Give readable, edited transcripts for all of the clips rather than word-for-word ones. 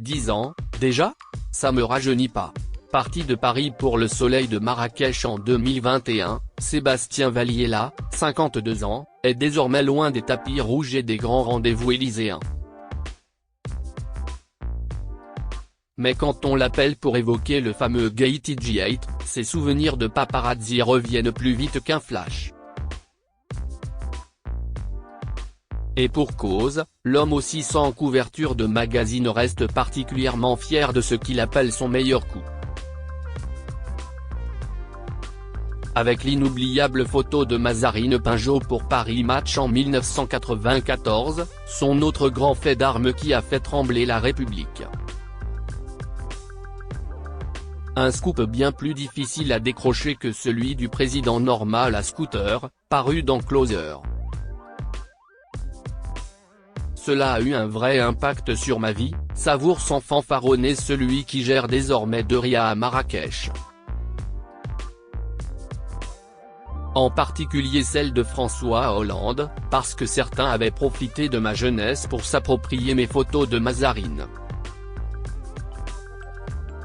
10 ans, déjà? Ça me rajeunit pas. Parti de Paris pour le Soleil de Marrakech en 2021, Sébastien Valliella, 52 ans, est désormais loin des tapis rouges et des grands rendez-vous élyséens. Mais quand on l'appelle pour évoquer le fameux Gay TG8, ses souvenirs de paparazzi reviennent plus vite qu'un flash. Et pour cause, l'homme aussi sans couverture de magazine reste particulièrement fier de ce qu'il appelle son meilleur coup. Avec l'inoubliable photo de Mazarine Pinjot pour Paris Match en 1994, son autre grand fait d'armes qui a fait trembler la République. Un scoop bien plus difficile à décrocher que celui du président normal à scooter, paru dans Closer. Cela a eu un vrai impact sur ma vie, savoure sans fanfaronner celui qui gère désormais Deria à Marrakech. En particulier celle de François Hollande, parce que certains avaient profité de ma jeunesse pour s'approprier mes photos de Mazarine.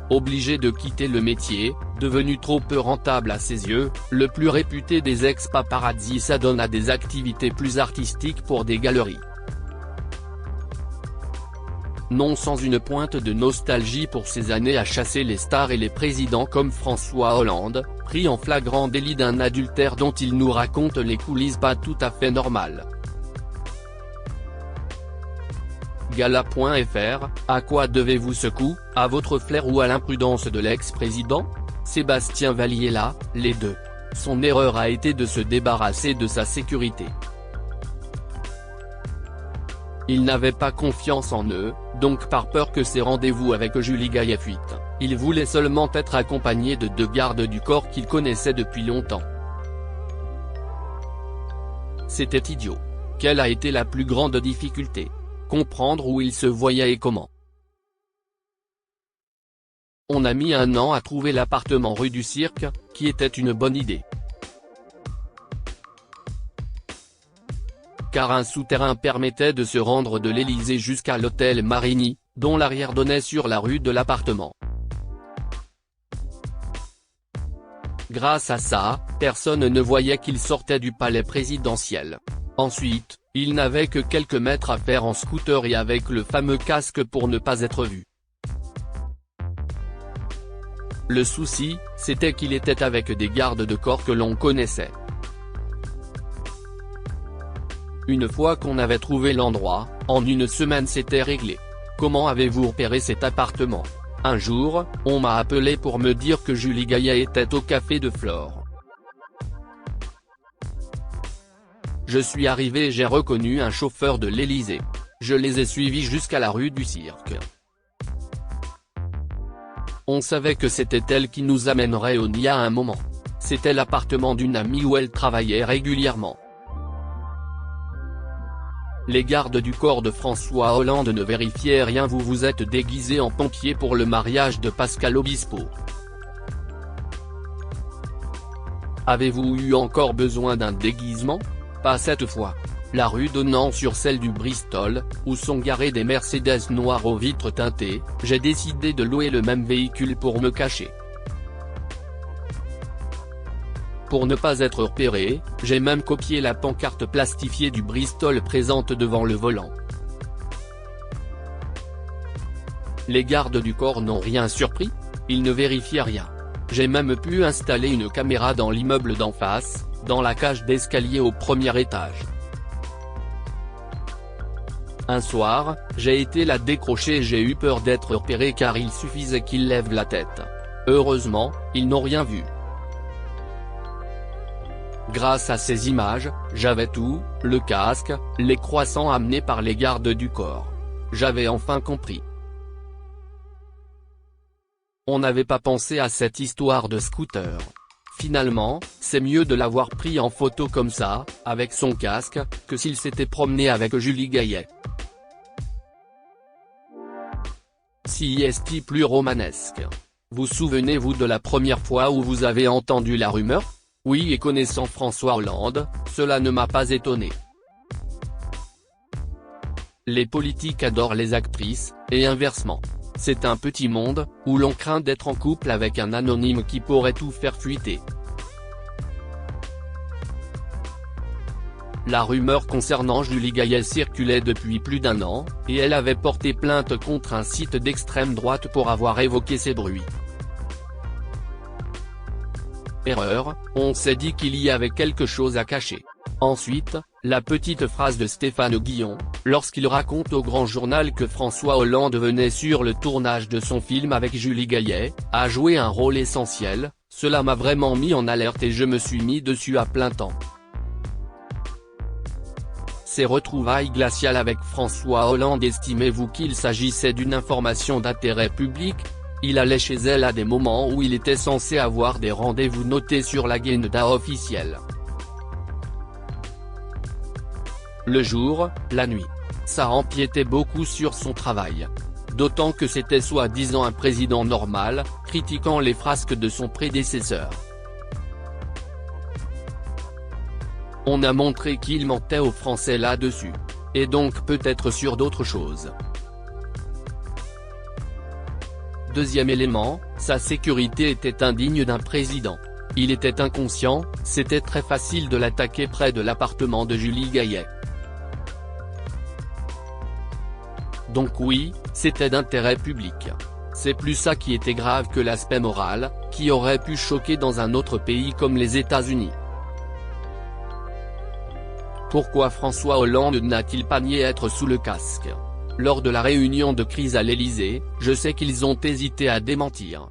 Obligé de quitter le métier, devenu trop peu rentable à ses yeux, le plus réputé des ex-paparazzi s'adonne à des activités plus artistiques pour des galeries. Non sans une pointe de nostalgie pour ces années à chasser les stars et les présidents comme François Hollande, pris en flagrant délit d'un adultère dont il nous raconte les coulisses pas tout à fait normales. Gala.fr, à quoi devez-vous ce coup, à votre flair ou à l'imprudence de l'ex-président? Sébastien Valliella, les deux. Son erreur a été de se débarrasser de sa sécurité. Il n'avait pas confiance en eux, donc par peur que ses rendez-vous avec Julie Gaillet fuitent, il voulait seulement être accompagné de 2 gardes du corps qu'il connaissait depuis longtemps. C'était idiot. Quelle a été la plus grande difficulté? Comprendre où il se voyait et comment. On a mis 1 an à trouver l'appartement rue du Cirque, qui était une bonne idée. Car un souterrain permettait de se rendre de l'Élysée jusqu'à l'hôtel Marigny, dont l'arrière donnait sur la rue de l'appartement. Grâce à ça, personne ne voyait qu'il sortait du palais présidentiel. Ensuite, il n'avait que quelques mètres à faire en scooter et avec le fameux casque pour ne pas être vu. Le souci, c'était qu'il était avec des gardes de corps que l'on connaissait. Une fois qu'on avait trouvé l'endroit, en 1 semaine c'était réglé. Comment avez-vous repéré cet appartement? Un jour, on m'a appelé pour me dire que Julie Gaillet était au café de Flore. Je suis arrivé et j'ai reconnu un chauffeur de l'Élysée. Je les ai suivis jusqu'à la rue du Cirque. On savait que c'était elle qui nous amènerait au NIA à un moment. C'était l'appartement d'une amie où elle travaillait régulièrement. Les gardes du corps de François Hollande ne vérifiaient rien. Vous vous êtes déguisé en pompier pour le mariage de Pascal Obispo. Avez-vous eu encore besoin d'un déguisement? Pas cette fois. La rue donnant sur celle du Bristol, où sont garés des Mercedes noires aux vitres teintées, j'ai décidé de louer le même véhicule pour me cacher. Pour ne pas être repéré, j'ai même copié la pancarte plastifiée du Bristol présente devant le volant. Les gardes du corps n'ont rien surpris, ils ne vérifiaient rien. J'ai même pu installer une caméra dans l'immeuble d'en face, dans la cage d'escalier au 1er étage. Un soir, j'ai été la décrocher et j'ai eu peur d'être repéré car il suffisait qu'ils lèvent la tête. Heureusement, ils n'ont rien vu. Grâce à ces images, j'avais tout, le casque, les croissants amenés par les gardes du corps. J'avais enfin compris. On n'avait pas pensé à cette histoire de scooter. Finalement, c'est mieux de l'avoir pris en photo comme ça, avec son casque, que s'il s'était promené avec Julie Gaillet. Si est plus romanesque. Vous souvenez-vous de la première fois où vous avez entendu la rumeur? Oui, et connaissant François Hollande, cela ne m'a pas étonné. Les politiques adorent les actrices, et inversement. c'est un petit monde, où l'on craint d'être en couple avec un anonyme qui pourrait tout faire fuiter. La rumeur concernant Julie Gaillet circulait depuis plus d'1 an, et elle avait porté plainte contre un site d'extrême droite pour avoir évoqué ces bruits. Erreur, on s'est dit qu'il y avait quelque chose à cacher. Ensuite, la petite phrase de Stéphane Guillon, lorsqu'il raconte au Grand Journal que François Hollande venait sur le tournage de son film avec Julie Gaillet, a joué un rôle essentiel, cela m'a vraiment mis en alerte et je me suis mis dessus à plein temps. Ces retrouvailles glaciales avec François Hollande, estimez-vous qu'il s'agissait d'une information d'intérêt public ? Il allait chez elle à des moments où il était censé avoir des rendez-vous notés sur l'agenda officielle. Le jour, la nuit. Ça empiétait beaucoup sur son travail. D'autant que c'était soi-disant un président normal, critiquant les frasques de son prédécesseur. On a montré qu'il mentait aux Français là-dessus. Et donc peut-être sur d'autres choses. Deuxième élément, sa sécurité était indigne d'un président. Il était inconscient, c'était très facile de l'attaquer près de l'appartement de Julie Gaillet. Donc oui, c'était d'intérêt public. C'est plus ça qui était grave que l'aspect moral, qui aurait pu choquer dans un autre pays comme les États-Unis. Pourquoi François Hollande n'a-t-il pas nié être sous le casque ? Lors de la réunion de crise à l'Élysée, je sais qu'ils ont hésité à démentir.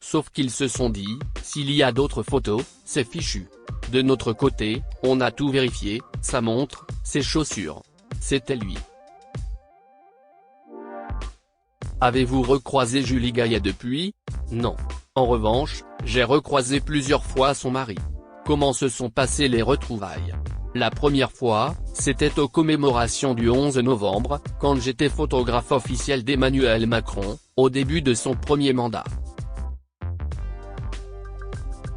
Sauf qu'ils se sont dit, s'il y a d'autres photos, c'est fichu. De notre côté, on a tout vérifié, sa montre, ses chaussures. C'était lui. Avez-vous recroisé Julie Gaillet depuis ? Non. En revanche, j'ai recroisé plusieurs fois son mari. Comment se sont passées les retrouvailles ? La première fois, c'était aux commémorations du 11 novembre, quand j'étais photographe officiel d'Emmanuel Macron, au début de son premier mandat.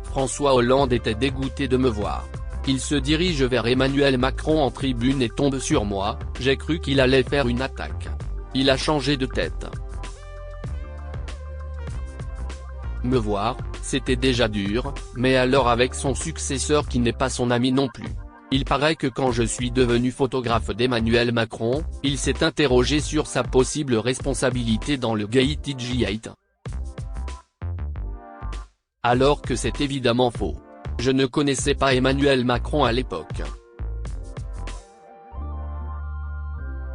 François Hollande était dégoûté de me voir. Il se dirige vers Emmanuel Macron en tribune et tombe sur moi, j'ai cru qu'il allait faire une attaque. Il a changé de tête. Me voir, c'était déjà dur, mais alors avec son successeur qui n'est pas son ami non plus. Il paraît que quand je suis devenu photographe d'Emmanuel Macron, il s'est interrogé sur sa possible responsabilité dans le Gaïtji-Gate. Alors que c'est évidemment faux. Je ne connaissais pas Emmanuel Macron à l'époque.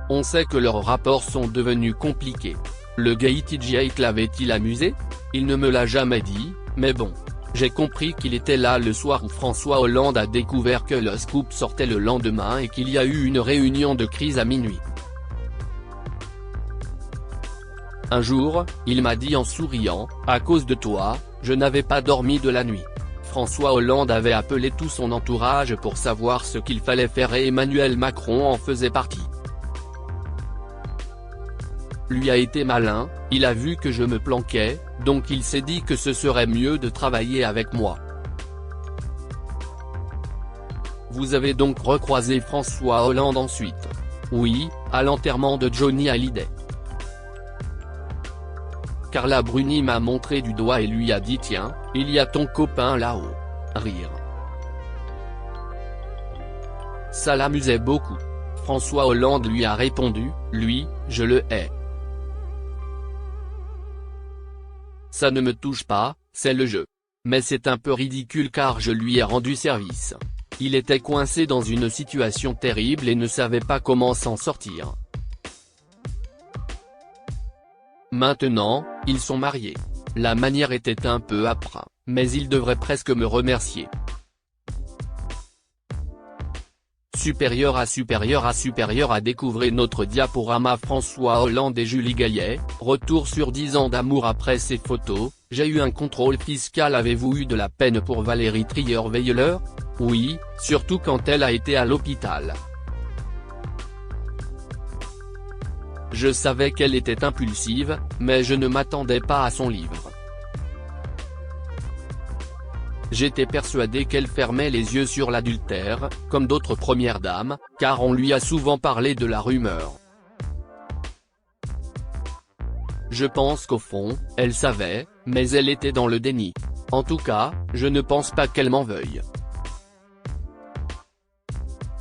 On sait que leurs rapports sont devenus compliqués. Le Gaïtji-Gate l'avait-il amusé ? Il ne me l'a jamais dit, mais bon. J'ai compris qu'il était là le soir où François Hollande a découvert que le scoop sortait le lendemain et qu'il y a eu une réunion de crise à minuit. Un jour, il m'a dit en souriant, « À cause de toi, je n'avais pas dormi de la nuit ». François Hollande avait appelé tout son entourage pour savoir ce qu'il fallait faire et Emmanuel Macron en faisait partie. Lui a été malin, il a vu que je me planquais, donc il s'est dit que ce serait mieux de travailler avec moi. Vous avez donc recroisé François Hollande ensuite ? Oui, à l'enterrement de Johnny Hallyday. Carla Bruni m'a montré du doigt et lui a dit « Tiens, il y a ton copain là-haut. » Rire. Ça l'amusait beaucoup. François Hollande lui a répondu « Lui, je le hais. Ça ne me touche pas, c'est le jeu. Mais c'est un peu ridicule car je lui ai rendu service. Il était coincé dans une situation terrible et ne savait pas comment s'en sortir. Maintenant, ils sont mariés. La manière était un peu âpre, mais il devrait presque me remercier. Supérieur à découvrir notre diaporama François Hollande et Julie Gaillet, retour sur 10 ans d'amour après ces photos, j'ai eu un contrôle fiscal. Avez-vous eu de la peine pour Valérie Trierweiler ? Oui, surtout quand elle a été à l'hôpital. Je savais qu'elle était impulsive, mais je ne m'attendais pas à son livre. J'étais persuadé qu'elle fermait les yeux sur l'adultère, comme d'autres premières dames, car on lui a souvent parlé de la rumeur. Je pense qu'au fond, elle savait, mais elle était dans le déni. En tout cas, je ne pense pas qu'elle m'en veuille.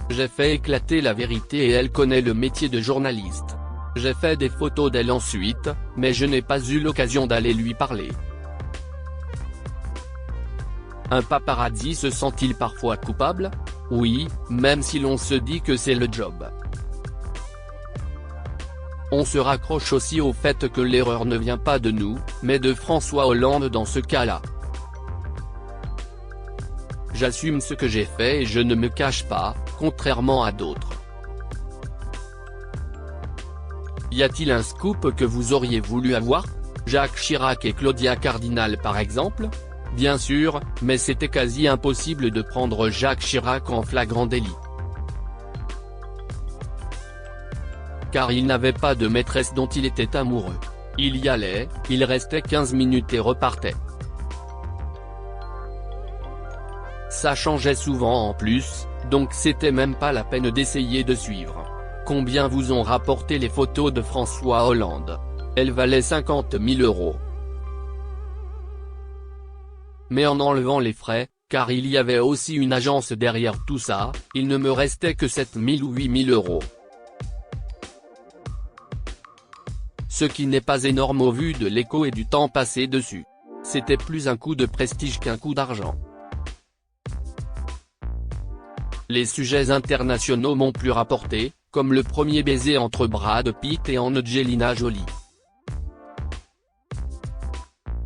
J'ai fait éclater la vérité et elle connaît le métier de journaliste. J'ai fait des photos d'elle ensuite, mais je n'ai pas eu l'occasion d'aller lui parler. Un paparazzi se sent-il parfois coupable? Oui, même si l'on se dit que c'est le job. On se raccroche aussi au fait que l'erreur ne vient pas de nous, mais de François Hollande dans ce cas-là. J'assume ce que j'ai fait et je ne me cache pas, contrairement à d'autres. Y a-t-il un scoop que vous auriez voulu avoir? Jacques Chirac et Claudia Cardinal par exemple? Bien sûr, mais c'était quasi impossible de prendre Jacques Chirac en flagrant délit. Car il n'avait pas de maîtresse dont il était amoureux. Il y allait, il restait 15 minutes et repartait. Ça changeait souvent en plus, donc c'était même pas la peine d'essayer de suivre. Combien vous ont rapporté les photos de François Hollande? Elles valaient 50 000 €. Mais en enlevant les frais, car il y avait aussi une agence derrière tout ça, il ne me restait que 7 000 ou 8 000 €. Ce qui n'est pas énorme au vu de l'écho et du temps passé dessus. C'était plus un coup de prestige qu'un coup d'argent. Les sujets internationaux m'ont plus rapporté, comme le premier baiser entre Brad Pitt et Angelina Jolie.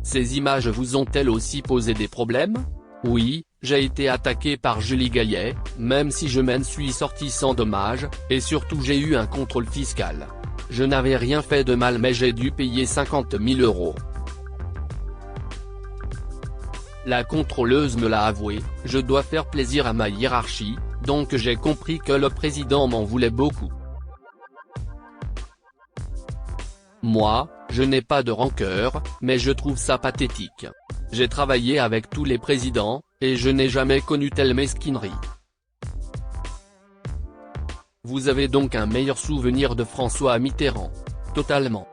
Ces images vous ont-elles aussi posé des problèmes? Oui, j'ai été attaqué par Julie Gaillet, même si je m'en suis sorti sans dommage, et surtout j'ai eu un contrôle fiscal. Je n'avais rien fait de mal mais j'ai dû payer 50 000 €. La contrôleuse me l'a avoué, je dois faire plaisir à ma hiérarchie, donc j'ai compris que le président m'en voulait beaucoup. Moi, je n'ai pas de rancœur, mais je trouve ça pathétique. J'ai travaillé avec tous les présidents, et je n'ai jamais connu telle mesquinerie. Vous avez donc un meilleur souvenir de François Mitterrand? Totalement.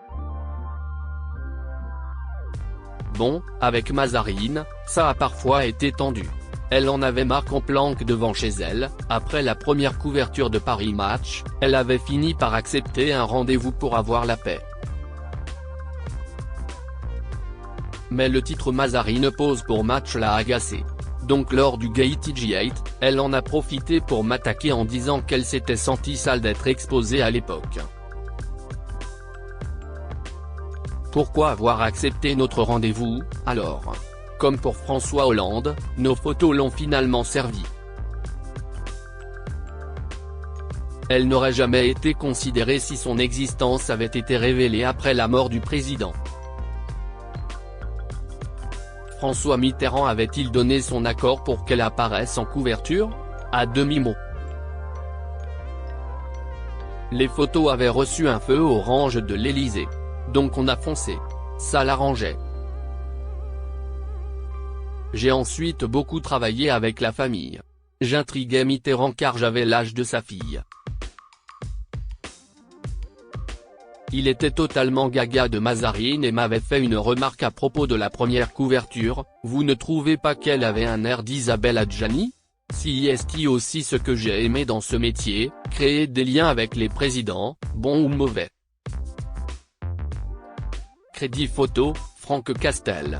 Bon, avec Mazarine, ça a parfois été tendu. Elle en avait marre en planque devant chez elle, après la première couverture de Paris Match, elle avait fini par accepter un rendez-vous pour avoir la paix. Mais le titre Mazarine pose pour Match l'a agacée. Donc lors du Gaïti-G8, elle en a profité pour m'attaquer en disant qu'elle s'était sentie sale d'être exposée à l'époque. Pourquoi avoir accepté notre rendez-vous, alors? Comme pour François Hollande, nos photos l'ont finalement servi. Elle n'aurait jamais été considérée si son existence avait été révélée après la mort du président. François Mitterrand avait-il donné son accord pour qu'elle apparaisse en couverture? À demi-mot. Les photos avaient reçu un feu orange de l'Élysée. Donc on a foncé. Ça l'arrangeait. J'ai ensuite beaucoup travaillé avec la famille. J'intriguais Mitterrand car j'avais l'âge de sa fille. Il était totalement gaga de Mazarine et m'avait fait une remarque à propos de la première couverture, vous ne trouvez pas qu'elle avait un air d'Isabelle Adjani? Si est aussi ce que j'ai aimé dans ce métier, créer des liens avec les présidents, bons ou mauvais. Crédit photo, Franck Castel.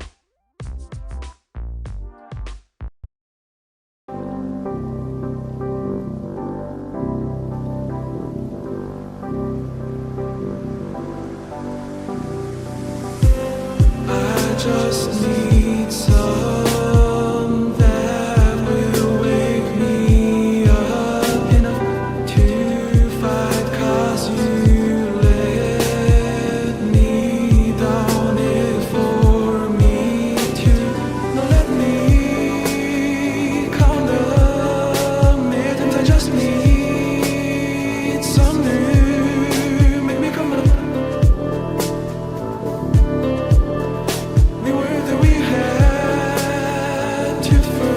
Just need some that will wake me up enough to fight, 'cause you let me down it for me to not let me count the minutes. I just need some new, make me come up. We were that we had to first.